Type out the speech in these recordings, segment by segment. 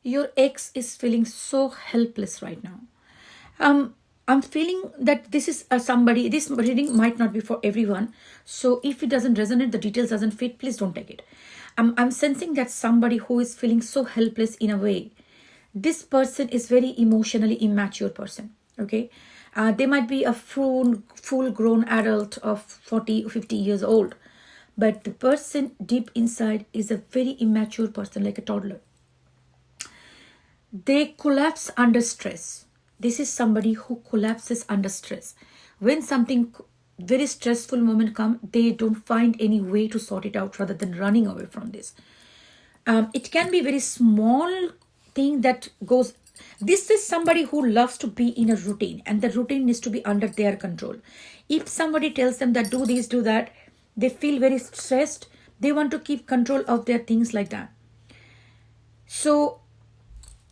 Your ex is feeling so helpless right now. I'm feeling that this is somebody, this reading might not be for everyone. So if it doesn't resonate, the details doesn't fit, please don't take it. I'm sensing that somebody who is feeling so helpless in a way. This person is very emotionally immature person. Okay. They might be a full grown adult of 40 or 50 years old. But the person deep inside is a very immature person, like a toddler. They collapse under stress. This is somebody who collapses under stress. When something very stressful moment come, they don't find any way to sort it out rather than running away from this. It can be very small thing that goes. This is somebody who loves to be in a routine, and the routine needs to be under their control. If somebody tells them that do this, do that, they feel very stressed. They want to keep control of their things like that. So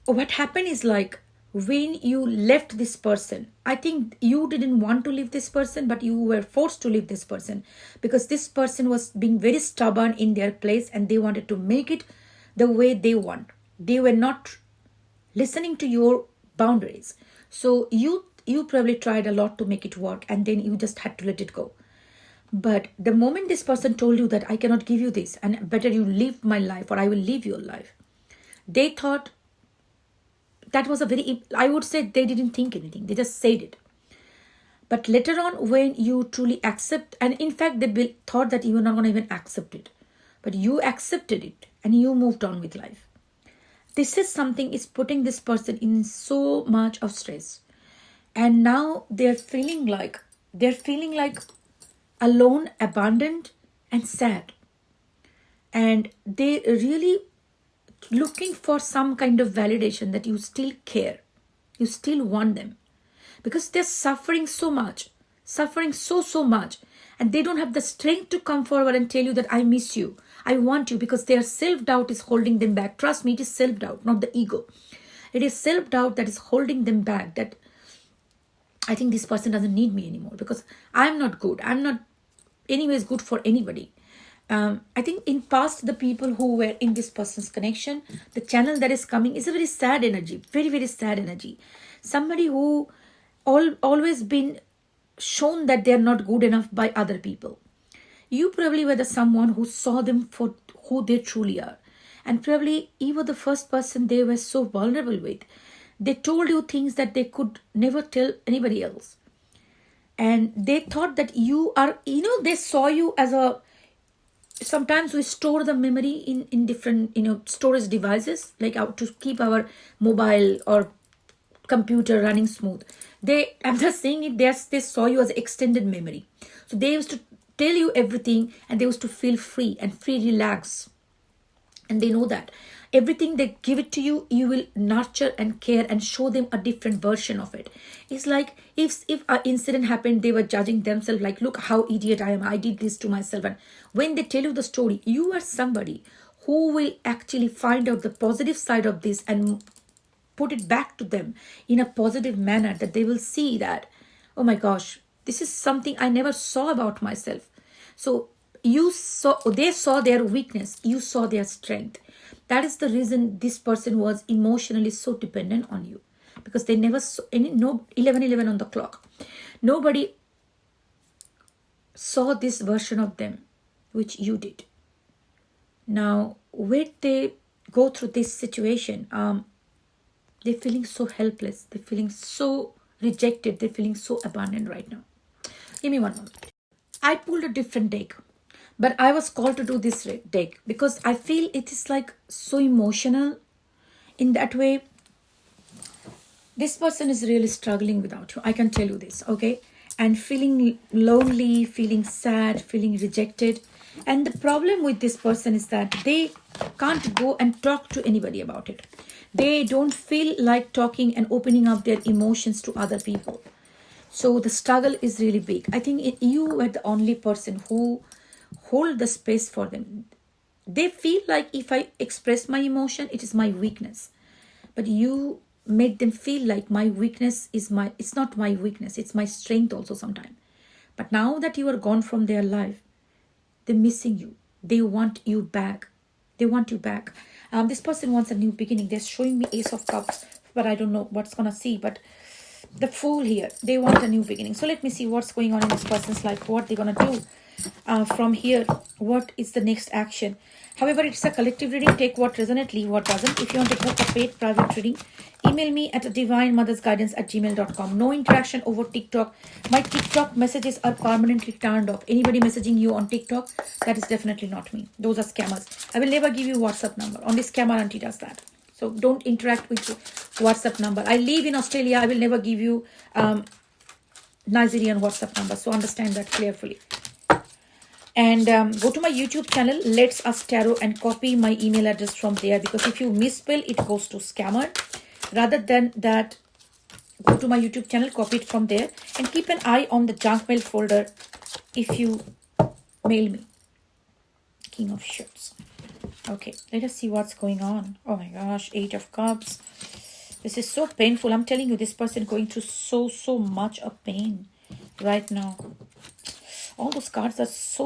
what happened is, like, when you left this person, I think you didn't want to leave this person, but you were forced to leave this person because this person was being very stubborn in their place and they wanted to make it the way they want. They were not listening to your boundaries. So you probably tried a lot to make it work, and then you just had to let it go. But the moment this person told you that I cannot give you this and better you live my life or I will live your life, they thought that was a very, I would say they didn't think anything, they just said it. But later on, when you truly accept, and in fact they thought that you were not going to even accept it, but you accepted it and you moved on with life. This is something is putting this person in so much of stress, and now they're feeling like alone, abandoned, and sad. And they really looking for some kind of validation that you still care, you still want them, because they're suffering so much, suffering so much, and they don't have the strength to come forward and tell you that I miss you, I want you, because their self-doubt is holding them back. Trust me, it is self-doubt, not the ego. It is self-doubt that is holding them back, that I think this person doesn't need me anymore because I'm not good, I'm not anyways good for anybody. I think in past, the people who were in this person's connection, the channel that is coming is a very sad energy, very sad energy. Somebody who always been shown that they are not good enough by other people. You probably were the someone who saw them for who they truly are, and probably you were the first person they were so vulnerable with. They told you things that they could never tell anybody else, and they thought that you are, they saw you as a, sometimes we store the memory in different storage devices, like to keep our mobile or computer running smooth. I'm just saying it, they saw you as extended memory. So they used to tell you everything, and they used to feel free and relax, and they know that everything they give it to you, you will nurture and care and show them a different version of it. It's like if an incident happened, they were judging themselves, like, look how idiot I am, I did this to myself. And when they tell you the story, you are somebody who will actually find out the positive side of this and put it back to them in a positive manner, that they will see that, oh my gosh, this is something I never saw about myself. So they saw their weakness, you saw their strength. That is the reason this person was emotionally so dependent on you, because they never saw 11 on the clock. Nobody saw this version of them, which you did. Now, when they go through this situation, they're feeling so helpless, they're feeling so rejected, they're feeling so abandoned right now. Give me one moment. I pulled a different deck, but I was called to do this deck because I feel it is like so emotional. In that way, this person is really struggling without you. I can tell you this, okay? And feeling lonely, feeling sad, feeling rejected. And the problem with this person is that they can't go and talk to anybody about it. They don't feel like talking and opening up their emotions to other people. So the struggle is really big. I think you were the only person who hold the space for them. They feel like if I express my emotion, it is my weakness. But you made them feel like my weakness is it's not my weakness, it's my strength also sometimes. But now that you are gone from their life, they're missing you. They want you back. They want you back. This person wants a new beginning. They're showing me Ace of Cups, but I don't know what's gonna see. But the Fool here, they want a new beginning. So let me see what's going on in this person's life, what they're gonna do from here. What is the next action? However, it's a collective reading. Take what resonates, leave what doesn't. If you want to book a paid private reading, email me at divinemothersguidance@gmail.com. No interaction over TikTok. My TikTok messages are permanently turned off. Anybody messaging you on TikTok, that is definitely not me. Those are scammers. I will never give you WhatsApp number. Only scammer auntie does that. So don't interact with WhatsApp number. I live in Australia. I will never give you Nigerian WhatsApp number. So understand that carefully. And go to my YouTube channel, Let's Us Tarot, and copy my email address from there. Because if you misspell, it goes to scammer. Rather than that, go to my YouTube channel, copy it from there. And keep an eye on the junk mail folder if you mail me. King of Swords. Okay, let us see what's going on. Oh my gosh, 8 of Cups. This is so painful. I'm telling you, this person going through so much of pain right now. All those cards are so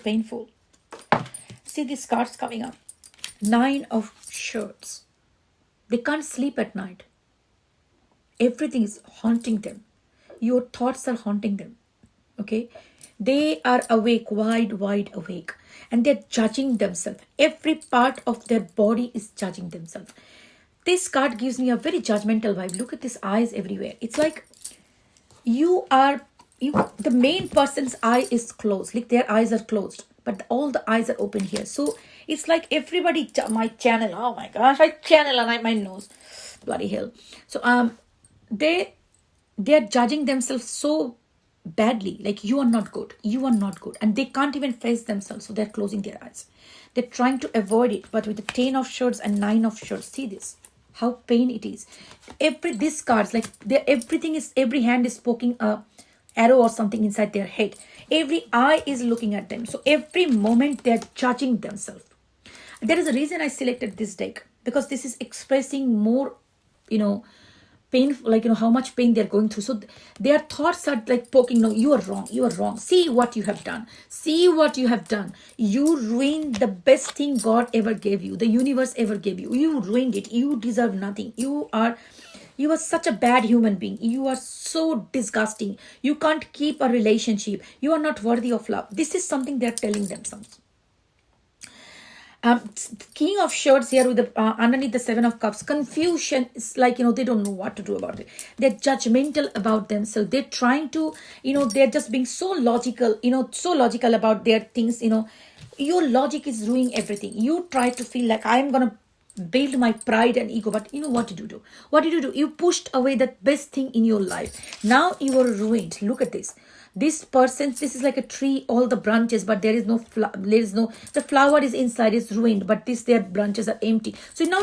painful. See these cards coming up. 9 of Swords. They can't sleep at night. Everything is haunting them. Your thoughts are haunting them. Okay? They are awake, wide awake. And they're judging themselves. Every part of their body is judging themselves. This card gives me a very judgmental vibe. Look at these eyes everywhere. It's like the main person's eye is closed. Like their eyes are closed. But all the eyes are open here. So it's like everybody, my channel. Oh my gosh, I channel and my nose. Bloody hell. So they're judging themselves so badly. Like you are not good. You are not good. And they can't even face themselves. So they're closing their eyes. They're trying to avoid it. But with the 10 of Swords and 9 of Swords, see this. How pain it is. These cards, like every hand is poking a arrow or something inside their head. Every eye is looking at them. So every moment they're judging themselves. There is a reason I selected this deck, because this is expressing more, pain, like, how much pain they're going through. So their thoughts are like poking, no, you are wrong. See what you have done. You ruined the best thing God ever gave you, the universe ever gave you. You ruined it. You deserve nothing. You are such a bad human being. You are so disgusting. You can't keep a relationship. You are not worthy of love. This is something they're telling themselves. King of Swords here with the underneath the 7 of Cups. Confusion is like, they don't know what to do about it. They're judgmental about themselves. They're trying to, they're just being so logical, about their things. Your logic is ruining everything. You try to feel like I'm going to build my pride and ego, but what did you do? You pushed away the best thing in your life. Now you are ruined. Look at this. This person, this is like a tree, all the branches, but there is no the flower is inside, is ruined, but their branches are empty. So now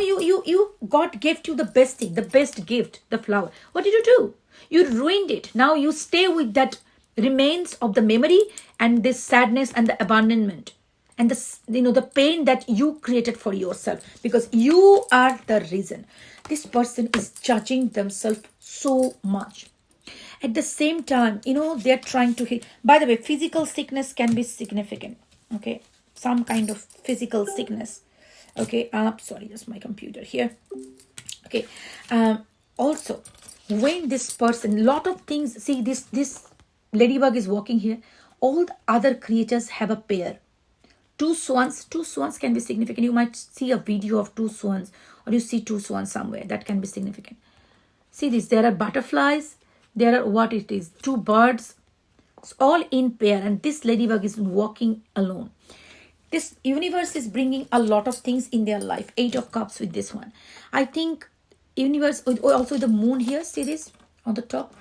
God gave you the best thing, the best gift, the flower. What did you do? You ruined it. Now you stay with that remains of the memory and this sadness and the abandonment and the pain that you created for yourself, because you are the reason. This person is judging themselves so much. At the same time, they're trying to heal. By the way, physical sickness can be significant. Okay. Some kind of physical sickness. Okay. Sorry, just my computer here. Okay. Also, when this person, lot of things, see this ladybug is walking here. All the other creatures have a pair. Two swans can be significant. You might see a video of 2 swans, or you see 2 swans somewhere. That can be significant. See this, there are butterflies. There are what it is, 2 birds. It's all in pair, and this ladybug is walking alone. This universe is bringing a lot of things in their life. 8 of Cups with this one. I think universe, also the moon here, see this on the top.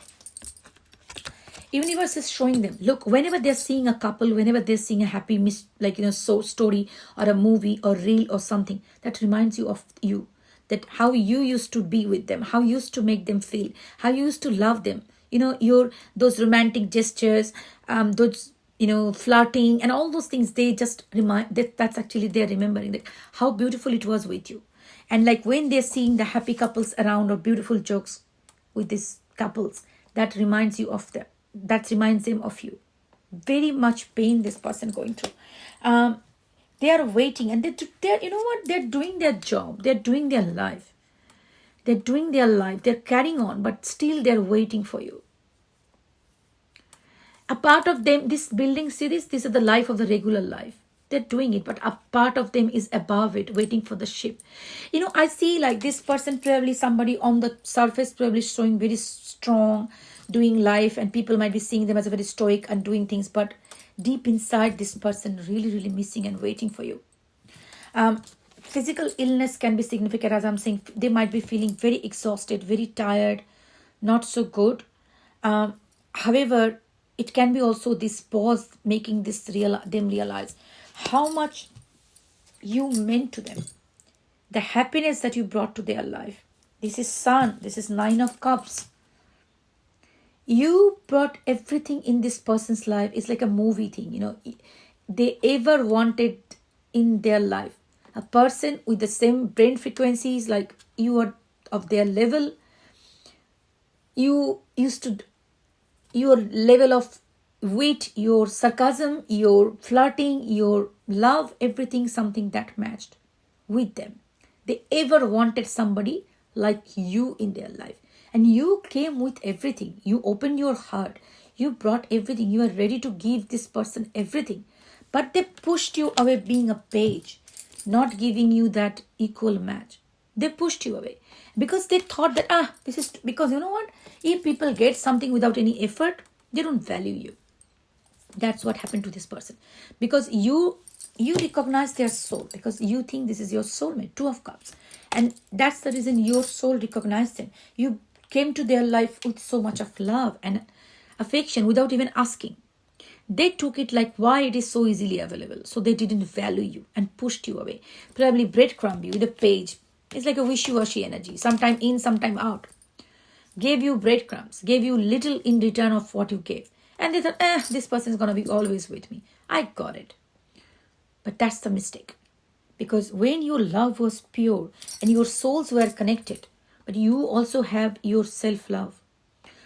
Universe is showing them, look, whenever they're seeing a couple, whenever they're seeing a happy story or a movie or reel or something, that reminds you of you. That how you used to be with them, how you used to make them feel, how you used to love them. Those romantic gestures, those, flirting and all those things, they just remind that's actually they're remembering that how beautiful it was with you. And like when they're seeing the happy couples around or beautiful jokes with these couples, that reminds them of you. Very much pain this person going through. Um, they are waiting, and they're, you know what? They're doing their job. They're doing their life. They're doing their life. They're carrying on, but still they're waiting for you. A part of them, this building series, this is the life of the regular life. They're doing it, but a part of them is above it, waiting for the ship. You know, I see like this person, probably somebody on the surface, probably showing very strong, doing life, and people might be seeing them as a very stoic and doing things, but deep inside, this person really, really missing and waiting for you. Physical illness can be significant, as I'm saying. They might be feeling very exhausted, very tired, not so good. However, it can be also this pause making them realize how much you meant to them, the happiness that you brought to their life. This is Sun. This is Nine of Cups. You brought everything in this person's life. It's like a movie thing, you know. They ever wanted in their life. A person with the same brain frequencies like you are of their level. You used to, your level of wit, your sarcasm, your flirting, your love, everything, something that matched with them. They ever wanted somebody like you in their life. And you came with everything. You opened your heart. You brought everything. You are ready to give this person everything. But they pushed you away being a page, not giving you that equal match. They pushed you away because they thought that, this is because you know what? If people get something without any effort, they don't value you. That's what happened to this person. Because you recognize their soul, because you think this is your soulmate, Two of Cups. And that's the reason your soul recognized them. You came to their life with so much of love and affection without even asking. They took it like why it is so easily available. So they didn't value you and pushed you away. Probably breadcrumb you with a page. It's like a wishy-washy energy. Sometime in, sometime out. Gave you breadcrumbs. Gave you little in return of what you gave. And they thought, this person is going to be always with me. I got it. But that's the mistake. Because when your love was pure and your souls were connected, but you also have your self-love.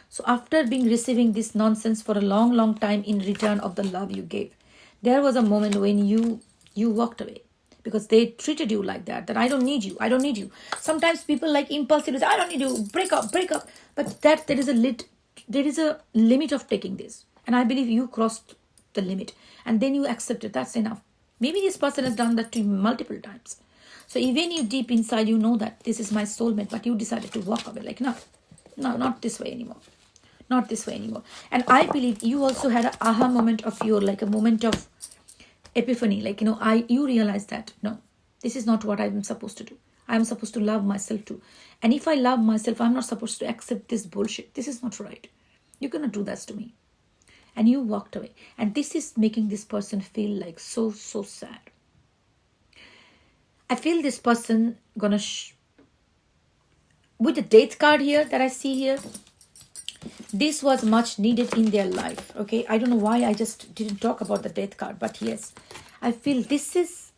So after receiving this nonsense for a long, long time in return of the love you gave, there was a moment when you walked away. Because they treated you like that I don't need you, I don't need you. Sometimes people like impulsive say, I don't need you, break up. But there is a limit of taking this. And I believe you crossed the limit. And then you accepted, that's enough. Maybe this person has done that to you multiple times. So even you deep inside, you know that this is my soulmate, but you decided to walk away. Like, no, not this way anymore. Not this way anymore. And I believe you also had an aha moment of your, like a moment of epiphany. Like, you realize that, no, this is not what I'm supposed to do. I'm supposed to love myself too. And if I love myself, I'm not supposed to accept this bullshit. This is not right. You cannot do that to me. And you walked away. And this is making this person feel like so sad. I feel this person gonna... with the Death card here that I see here, this was much needed in their life. Okay, I don't know why I just didn't talk about the Death card. But yes, I feel this is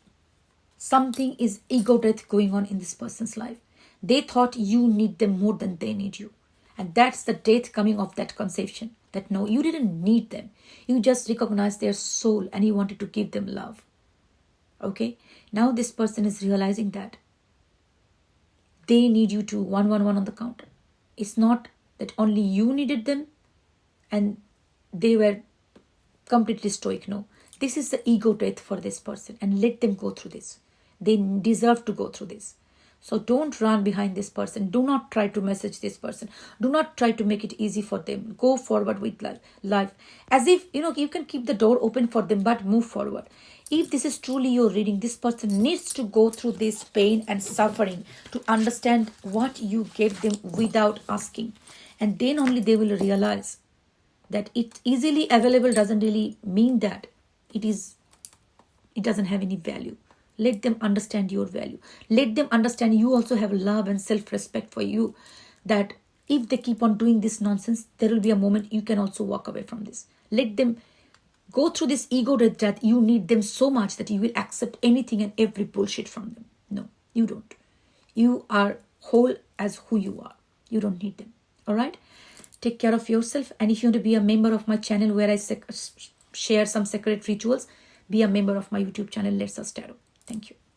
something is ego death going on in this person's life. They thought you need them more than they need you. And that's the death coming of that conception. That no, you didn't need them. You just recognized their soul and you wanted to give them love. Okay? Now this person is realizing that they need you to 111 on the counter. It's not that only you needed them and they were completely stoic. No. This is the ego death for this person, and let them go through this. They deserve to go through this. So don't run behind this person. Do not try to message this person. Do not try to make it easy for them. Go forward with life. As if, you can keep the door open for them, but move forward. If this is truly your reading, this person needs to go through this pain and suffering to understand what you gave them without asking. And then only they will realize that it easily available doesn't really mean that it doesn't have any value. Let them understand your value. Let them understand you also have love and self-respect for you. That if they keep on doing this nonsense, there will be a moment you can also walk away from this. Let them go through this ego that you need them so much that you will accept anything and every bullshit from them. No, you don't. You are whole as who you are. You don't need them. All right? Take care of yourself. And if you want to be a member of my channel where I share some sacred rituals, be a member of my YouTube channel, Let's Us Tarot. Thank you.